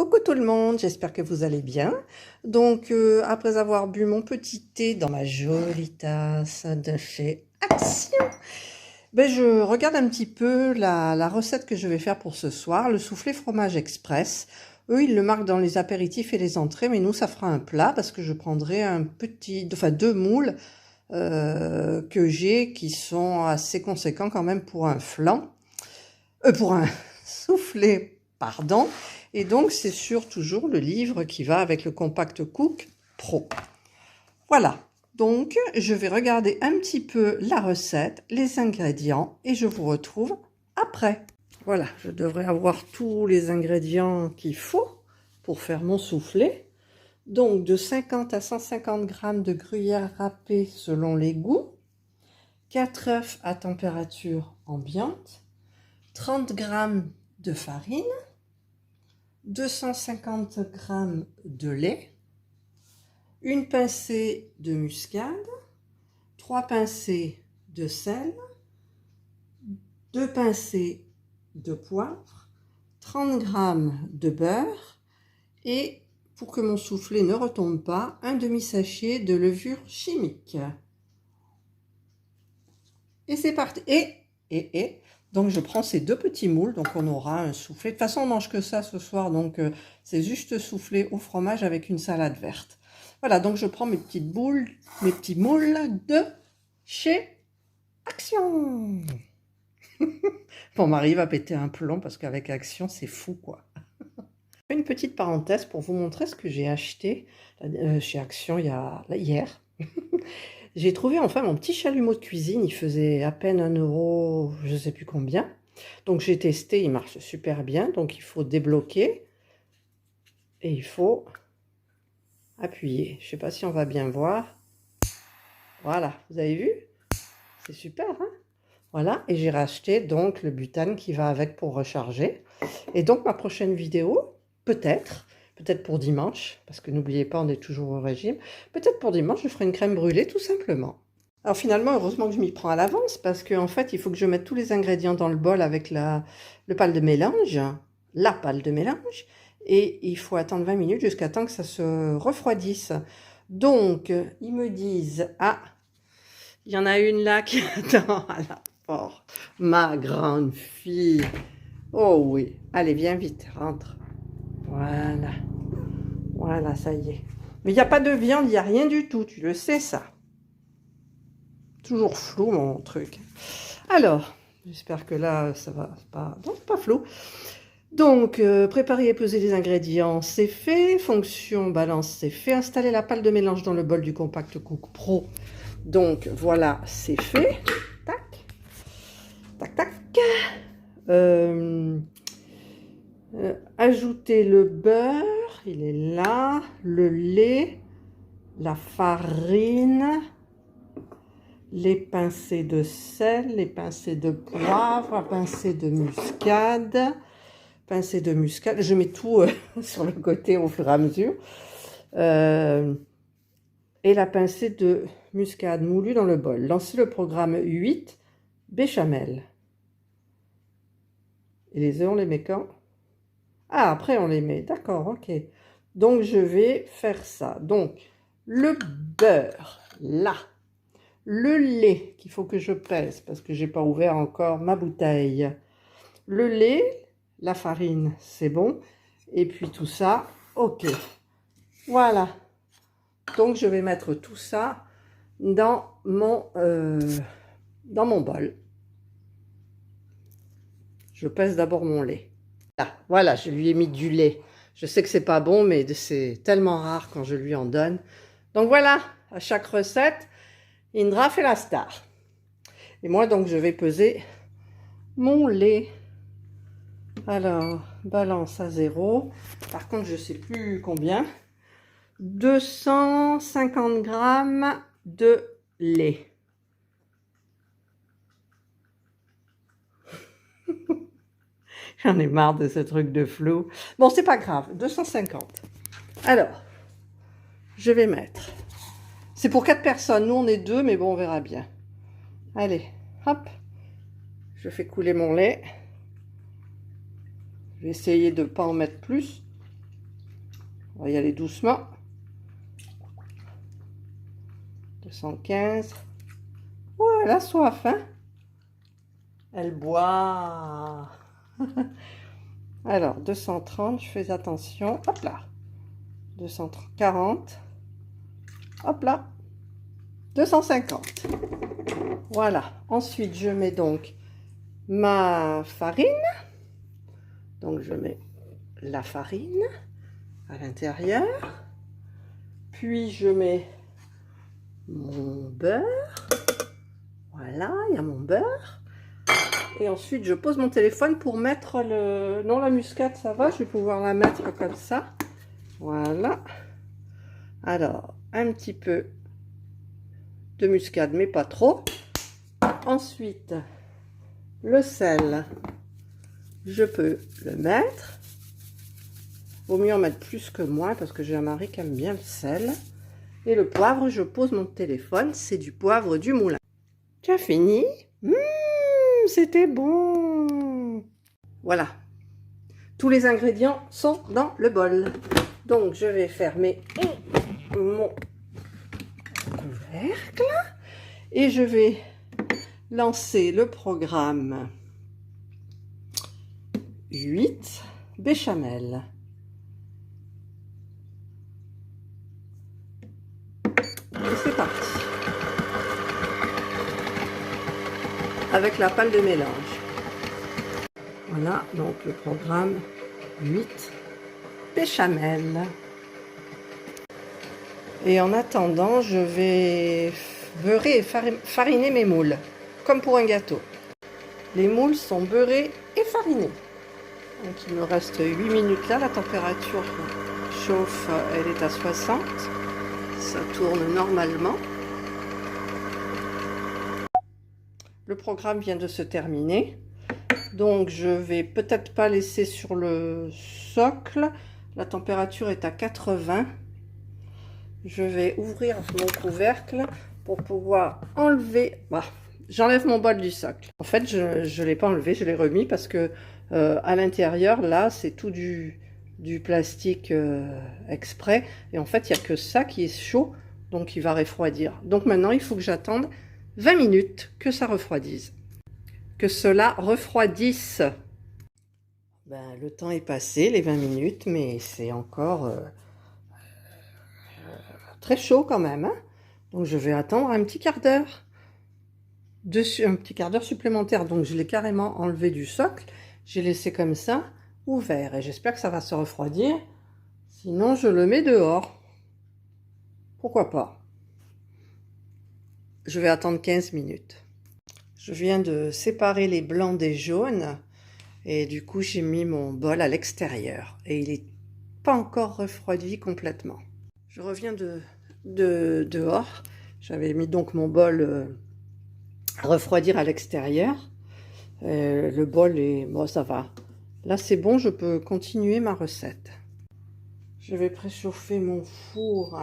Coucou tout le monde, j'espère que vous allez bien. Donc, après avoir bu mon petit thé dans ma jolie tasse de chez Action, je regarde un petit peu la recette que je vais faire pour ce soir, le soufflé fromage express. Eux, ils le marquent dans les apéritifs et les entrées, mais nous, ça fera un plat parce que je prendrai deux moules que j'ai qui sont assez conséquents quand même pour un flan, pour un soufflé, pardon. Et donc, c'est toujours le livre qui va avec le Compact Cook Pro. Voilà. Donc, je vais regarder un petit peu la recette, les ingrédients, et je vous retrouve après. Voilà, je devrais avoir tous les ingrédients qu'il faut pour faire mon soufflé. Donc, de 50 à 150 g de gruyère râpée selon les goûts, 4 œufs à température ambiante, 30 g de farine, 250 g de lait, une pincée de muscade, 3 pincées de sel, 2 pincées de poivre, 30 g de beurre et, pour que mon soufflé ne retombe pas, un demi-sachet de levure chimique. Et c'est parti. Donc je prends ces deux petits moules, donc on aura un soufflé. De toute façon, on mange que ça ce soir, donc c'est juste soufflé au fromage avec une salade verte. Voilà, donc je prends mes petites boules, mes petits moules de chez Action. Mon mari va péter un plomb parce qu'avec Action, c'est fou, quoi. Une petite parenthèse pour vous montrer ce que j'ai acheté chez Action hier. J'ai trouvé enfin mon petit chalumeau de cuisine, il faisait à peine 1 euro, je ne sais plus combien. Donc j'ai testé, il marche super bien. Donc il faut débloquer et il faut appuyer. Je ne sais pas si on va bien voir. Voilà, vous avez vu? C'est super, hein? Voilà, et j'ai racheté donc le butane qui va avec pour recharger. Et donc ma prochaine vidéo, peut-être pour dimanche, parce que n'oubliez pas, on est toujours au régime, peut-être pour dimanche, je ferai une crème brûlée tout simplement. Alors finalement, heureusement que je m'y prends à l'avance, parce qu'en fait, il faut que je mette tous les ingrédients dans le bol avec le pâle de mélange, la pâle de mélange, et il faut attendre 20 minutes jusqu'à temps que ça se refroidisse. Donc, ils me disent, ah, il y en a une là qui attend à la porte, ma grande fille. Oh oui, allez, viens vite, rentre. Voilà. Voilà, ça y est. Mais il n'y a pas de viande, il n'y a rien du tout, tu le sais ça. Toujours flou mon truc. Alors, j'espère que là, ça va pas... Non, pas flou. Donc, préparer et peser les ingrédients, c'est fait. Fonction balance, c'est fait. Installer la pâle de mélange dans le bol du Compact Cook Pro. Donc, voilà, c'est fait. Tac. Tac, tac. Ajouter le beurre, il est là, le lait, la farine, les pincées de sel, les pincées de poivre, la pincée de muscade, je mets tout sur le côté au fur et à mesure, et la pincée de muscade moulue dans le bol. Lancez le programme 8, béchamel. Et les œufs, on les met quand? Ah, après on les met, d'accord, ok. Donc je vais faire ça. Donc le beurre, là. Le lait, qu'il faut que je pèse, parce que j'ai pas ouvert encore ma bouteille. Le lait, la farine, c'est bon. Et puis tout ça, ok. Voilà. Donc je vais mettre tout ça dans mon bol. Je pèse d'abord mon lait. Ah, voilà, je lui ai mis du lait. Je sais que c'est pas bon, mais c'est tellement rare quand je lui en donne. Donc voilà, à chaque recette, Indra fait la star. Et moi, donc, je vais peser mon lait. Alors, balance à 0. Par contre, je ne sais plus combien. 250 g de lait. J'en ai marre de ce truc de flou. Bon, c'est pas grave. 250. Alors, je vais mettre... C'est pour 4 personnes. Nous, on est 2, mais bon, on verra bien. Allez, hop. Je fais couler mon lait. Je vais essayer de ne pas en mettre plus. On va y aller doucement. 215. Ouais, elle a soif, hein? Elle boit. Alors, 230, je fais attention. Hop là. 240. Hop là. 250. Voilà. Ensuite, je mets donc ma farine. Donc, je mets la farine à l'intérieur. Puis, je mets mon beurre. Voilà, il y a mon beurre. Et ensuite, je pose mon téléphone pour mettre le... Non, la muscade, ça va. Je vais pouvoir la mettre comme ça. Voilà. Alors, un petit peu de muscade, mais pas trop. Ensuite, le sel, je peux le mettre. Vaut mieux en mettre plus que moins parce que j'ai un mari qui aime bien le sel. Et le poivre, je pose mon téléphone. C'est du poivre du moulin. Tu as fini? C'était bon. Voilà. Tous les ingrédients sont dans le bol. Donc, je vais fermer mon couvercle. Et je vais lancer le programme 8 béchamel. Et c'est parti. Avec la pâle de mélange. Voilà, donc le programme 8 béchamel. Et en attendant, je vais beurrer et fariner mes moules, comme pour un gâteau. Les moules sont beurrés et farinés. Donc il me reste 8 minutes là, la température chauffe, elle est à 60. Ça tourne normalement. Le programme vient de se terminer. Donc je vais peut-être pas laisser sur le socle. La température est à 80. Je vais ouvrir mon couvercle pour pouvoir enlever. Bah, j'enlève mon bol du socle. En fait, je ne l'ai pas enlevé, je l'ai remis parce que à l'intérieur, là, c'est tout du plastique exprès. Et en fait, il n'y a que ça qui est chaud, donc il va refroidir. Donc maintenant, il faut que j'attende 20 minutes que ça refroidisse. Que cela refroidisse. Ben, le temps est passé, les 20 minutes, mais c'est encore très chaud quand même. Hein, donc je vais attendre un petit quart d'heure. Un petit quart d'heure supplémentaire. Donc je l'ai carrément enlevé du socle. J'ai laissé comme ça, ouvert. Et j'espère que ça va se refroidir. Sinon, je le mets dehors. Pourquoi pas? Je vais attendre 15 minutes. Je viens de séparer les blancs des jaunes. Et du coup, j'ai mis mon bol à l'extérieur. Et il n'est pas encore refroidi complètement. Je reviens dehors. J'avais mis donc mon bol à refroidir à l'extérieur. Le bol est... Bon, ça va. Là, c'est bon, je peux continuer ma recette. Je vais préchauffer mon four.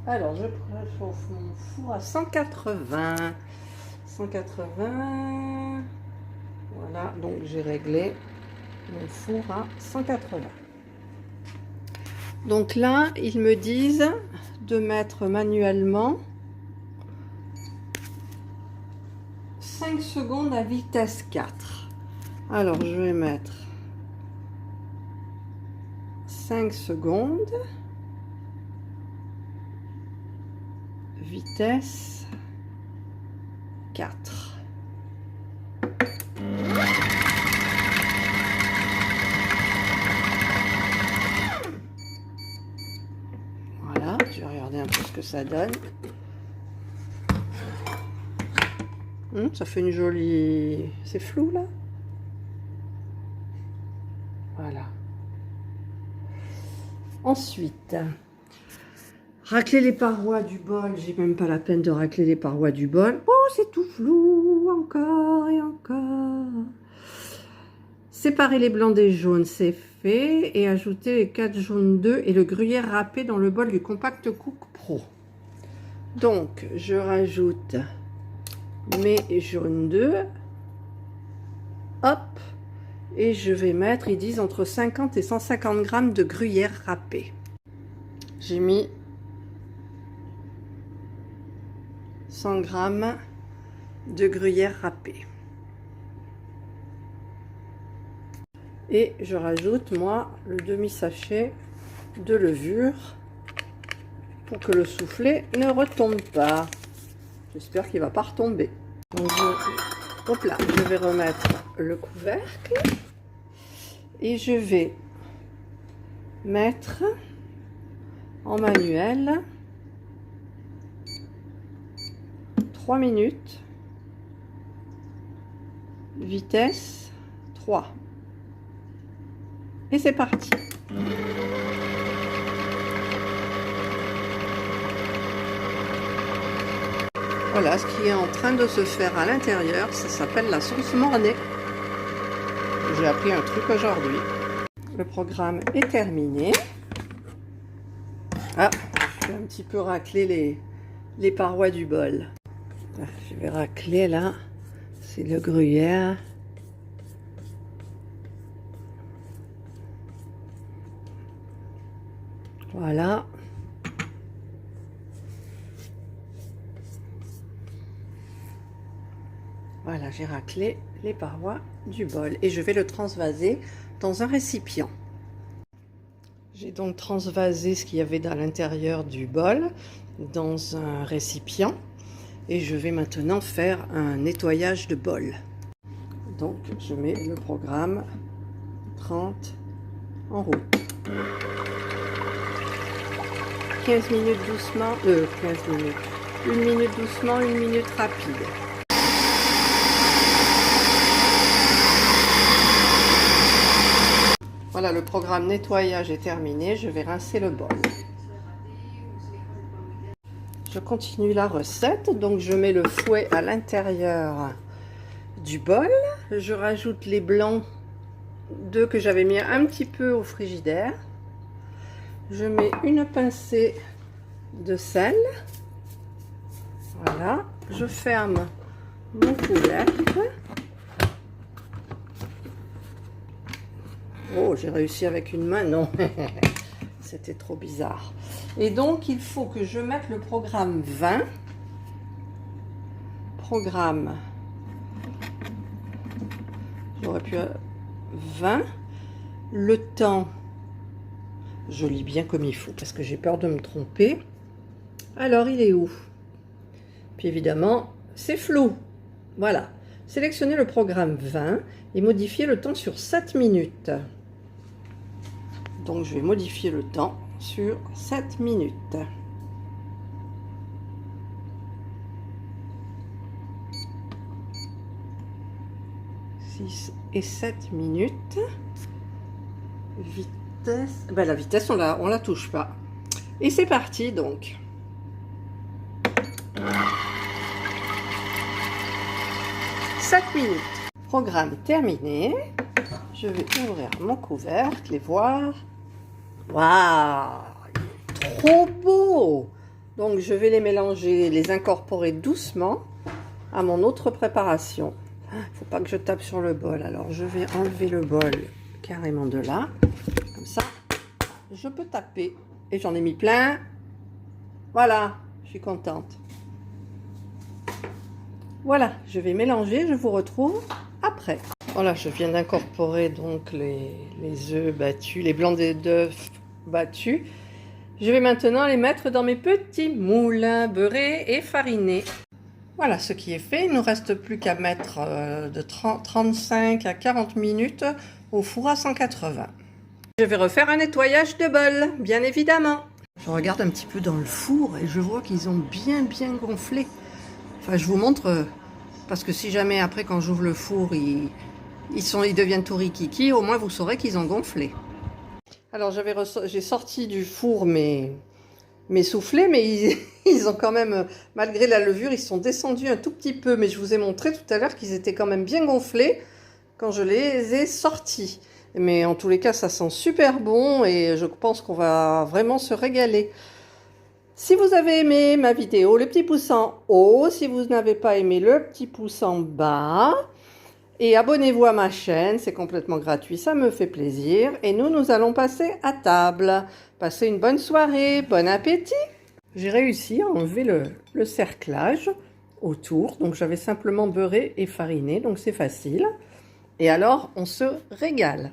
Alors, je préchauffe mon four à 180. 180. Voilà, donc j'ai réglé mon four à 180. Donc là, ils me disent de mettre manuellement 5 secondes à vitesse 4. Alors, je vais mettre 5 secondes. Vitesse 4. Voilà, je vais regarder un peu ce que ça donne. Ça fait une jolie... C'est flou là. Voilà. Ensuite, racler les parois du bol. J'ai même pas la peine de racler les parois du bol. Oh, c'est tout flou, encore et encore. Séparer les blancs des jaunes, c'est fait. Et ajouter les 4 jaunes d'œufs et le gruyère râpé dans le bol du Compact Cook Pro. Donc, je rajoute mes jaunes d'œufs. Hop. Et je vais mettre, ils disent, entre 50 et 150 grammes de gruyère râpée. J'ai mis 100 grammes de gruyère râpée. Et je rajoute, moi, le demi-sachet de levure pour que le soufflé ne retombe pas. J'espère qu'il ne va pas retomber. Donc hop là, je vais remettre le couvercle et je vais mettre en manuel 3 minutes, vitesse 3. Et c'est parti. Voilà ce qui est en train de se faire à l'intérieur, ça s'appelle la sauce mornay. J'ai appris un truc aujourd'hui. Le programme est terminé. Ah, je vais un petit peu racler les parois du bol. Je vais racler là, c'est le gruyère. Voilà. Voilà, j'ai raclé les parois du bol et je vais le transvaser dans un récipient. J'ai donc transvasé ce qu'il y avait à l'intérieur du bol dans un récipient et je vais maintenant faire un nettoyage de bol. Donc je mets le programme 30 en route. 15 minutes doucement, 15 minutes, 1 minute doucement, 1 minute rapide. Voilà, le programme nettoyage est terminé, je vais rincer le bol. Je continue la recette, donc je mets le fouet à l'intérieur du bol. Je rajoute les blancs d'œufs que j'avais mis un petit peu au frigidaire. Je mets une pincée de sel. Voilà, je ferme mon couvercle. Oh, j'ai réussi avec une main, non, c'était trop bizarre. Et donc, il faut que je mette le programme 20. Programme, j'aurais pu 20. Le temps, je lis bien comme il faut, parce que j'ai peur de me tromper. Alors, il est où? Puis évidemment, c'est flou. Voilà. Sélectionnez le programme 20 et modifiez le temps sur 7 minutes. Donc, je vais modifier le temps sur 7 minutes. Et 7 minutes. Vitesse. Ben, la vitesse, on la touche pas. Et c'est parti donc. Minutes. Programme terminé. Je vais ouvrir mon couvercle et voir. Waouh, trop beau! Donc je vais les mélanger, les incorporer doucement à mon autre préparation. Faut pas que je tape sur le bol. Alors je vais enlever le bol carrément de là. Comme ça, je peux taper. Et j'en ai mis plein. Voilà, je suis contente. Voilà, je vais mélanger, je vous retrouve après. Voilà, je viens d'incorporer donc les œufs battus, les blancs d'œufs battus. Je vais maintenant les mettre dans mes petits moules beurrés et farinés. Voilà ce qui est fait. Il ne nous reste plus qu'à mettre de 35 à 40 minutes au four à 180. Je vais refaire un nettoyage de bol, bien évidemment. Je regarde un petit peu dans le four et je vois qu'ils ont bien gonflé. Enfin, je vous montre, parce que si jamais après, quand j'ouvre le four, ils deviennent tout rikiki, au moins vous saurez qu'ils ont gonflé. Alors, j'ai sorti du four mes soufflets, mais ils ont quand même, malgré la levure, ils sont descendus un tout petit peu. Mais je vous ai montré tout à l'heure qu'ils étaient quand même bien gonflés quand je les ai sortis. Mais en tous les cas, ça sent super bon et je pense qu'on va vraiment se régaler. Si vous avez aimé ma vidéo, le petit pouce en haut. Si vous n'avez pas aimé, le petit pouce en bas. Et abonnez-vous à ma chaîne, c'est complètement gratuit, ça me fait plaisir. Et nous allons passer à table. Passez une bonne soirée, bon appétit! J'ai réussi à enlever le cerclage autour, donc j'avais simplement beurré et fariné, donc c'est facile. Et alors, on se régale.